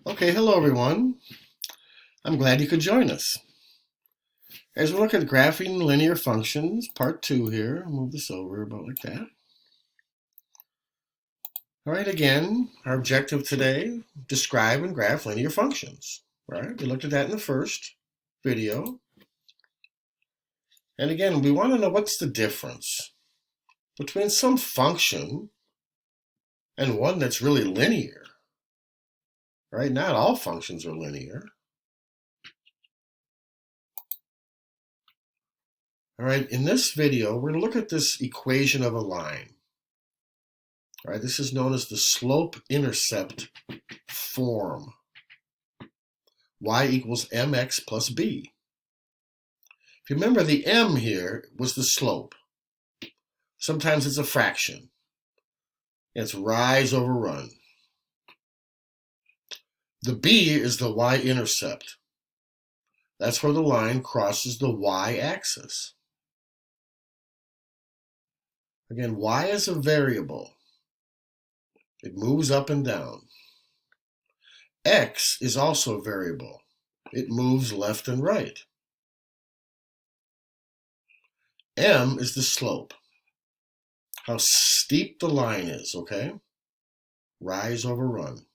Okay, hello everyone. I'm glad you could join us. As we look at graphing linear functions, part 2 here, I'll move this over about like that. All right, again, our objective today, describe and graph linear functions. Right? We looked at that in the first video. And again, we want to know what's the difference between some function and one that's really linear. Right? Not all functions are linear. All right, in this video, we're going to look at this equation of a line. All right, this is known as the slope-intercept form. Y equals mx plus b. If you remember, the m here was the slope. Sometimes it's a fraction. It's rise over run. The b is the y-intercept. That's where the line crosses the y-axis. Again, y is a variable. It moves up and down. X is also a variable. It moves left and right. M is the slope. How steep the line is, okay? Rise over run.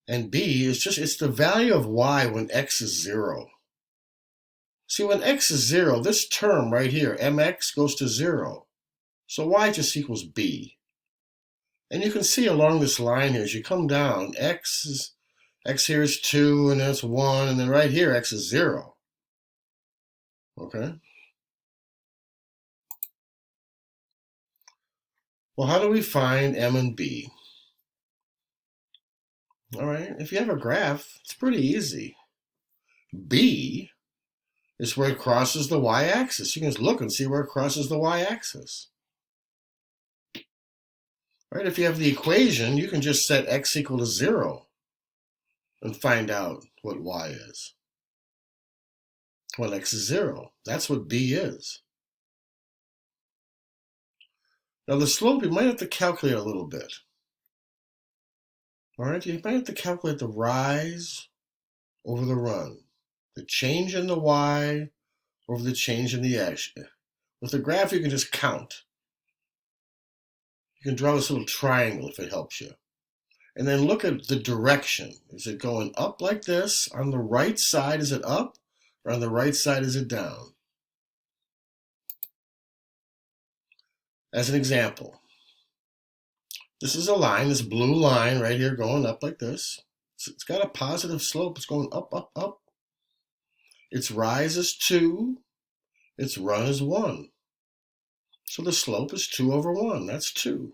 And b is it's the value of y when x is 0. See, when x is 0, this term right here, mx, goes to 0. So y just equals b. And you can see along this line here, as you come down, x here is 2, and that's 1, and then right here, x is 0. Okay? Well, how do we find m and b? All right, if you have a graph, it's pretty easy. B is where it crosses the y-axis. You can just look and see where it crosses the y-axis. Right? If you have the equation, you can just set x equal to 0 and find out what y is. Well, x is 0. That's what b is. Now the slope, you might have to calculate a little bit. All right, you might have to calculate the rise over the run, the change in the y over the change in the x. With the graph, you can just count. You can draw this little triangle if it helps you. And then look at the direction. Is it going up like this? On the right side, is it up? Or on the right side, is it down? As an example, this is a line, this blue line right here going up like this. So it's got a positive slope. It's going up, up, up. Its rise is 2. Its run is 1. So the slope is 2 over 1. That's 2.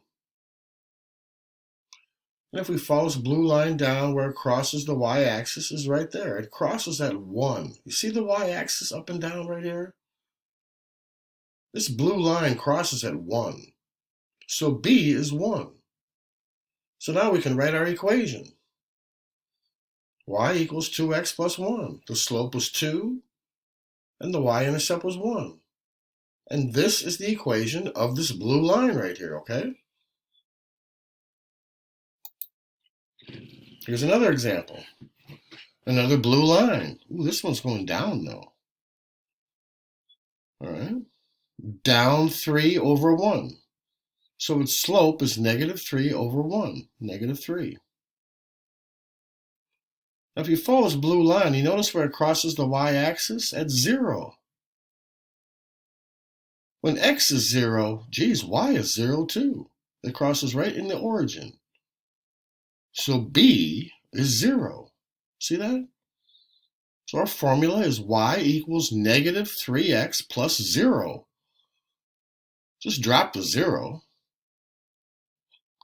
And if we follow this blue line down where it crosses the y-axis is right there. It crosses at 1. You see the y-axis up and down right here? This blue line crosses at 1. So b is 1. So now we can write our equation. Y equals 2x plus 1. The slope was 2, and the y-intercept was 1. And this is the equation of this blue line right here, okay? Here's another example. Another blue line. Ooh, this one's going down though. All right. Down 3 over 1. So its slope is negative 3 over 1. Negative 3. Now if you follow this blue line, you notice where it crosses the y-axis? At 0. When x is 0, geez, y is 0 too. It crosses right in the origin. So b is 0. See that? So our formula is y equals negative 3x plus 0. Just drop the 0.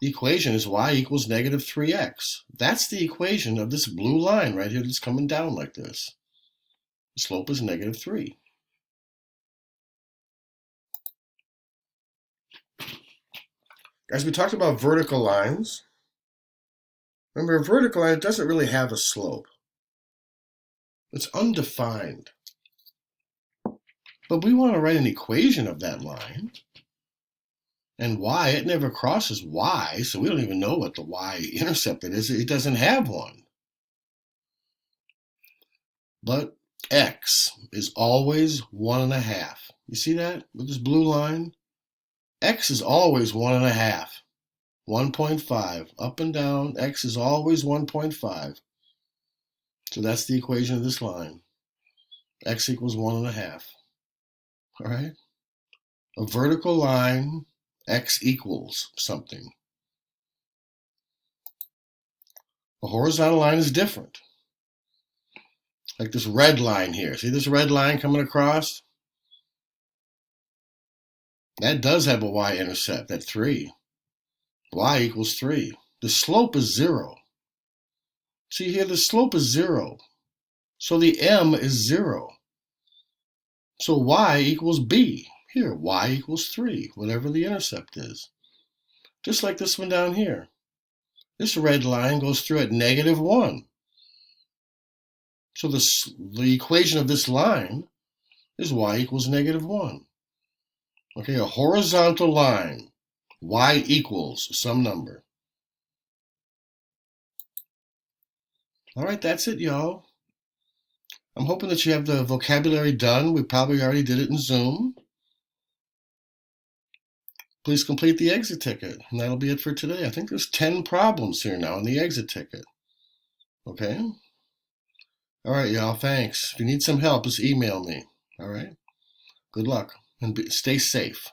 The equation is y equals negative 3x. That's the equation of this blue line right here that's coming down like this. The slope is negative 3. As we talked about vertical lines, remember a vertical line doesn't really have a slope. It's undefined. But we want to write an equation of that line. And y, it never crosses y, so we don't even know what the y-intercept is. It doesn't have one. But x is always 1.5. You see that with this blue line? X is always 1.5. 1.5. Up and down, x is always 1.5. So that's the equation of this line. X equals 1.5. All right? A vertical line, x equals something. A horizontal line is different. Like this red line here. See this red line coming across? That does have a y-intercept at 3. Y equals 3. The slope is 0. See here, the slope is 0. So the m is 0. So y equals b. Here, y equals 3, whatever the intercept is. Just like this one down here. This red line goes through at -1. So the equation of this line is y equals -1. Okay, a horizontal line, y equals some number. All right, that's it, y'all. I'm hoping that you have the vocabulary done. We probably already did it in Zoom. Please complete the exit ticket, and that'll be it for today. I think there's 10 problems here now in the exit ticket. Okay? All right, y'all, thanks. If you need some help, just email me. All right? Good luck, and stay safe.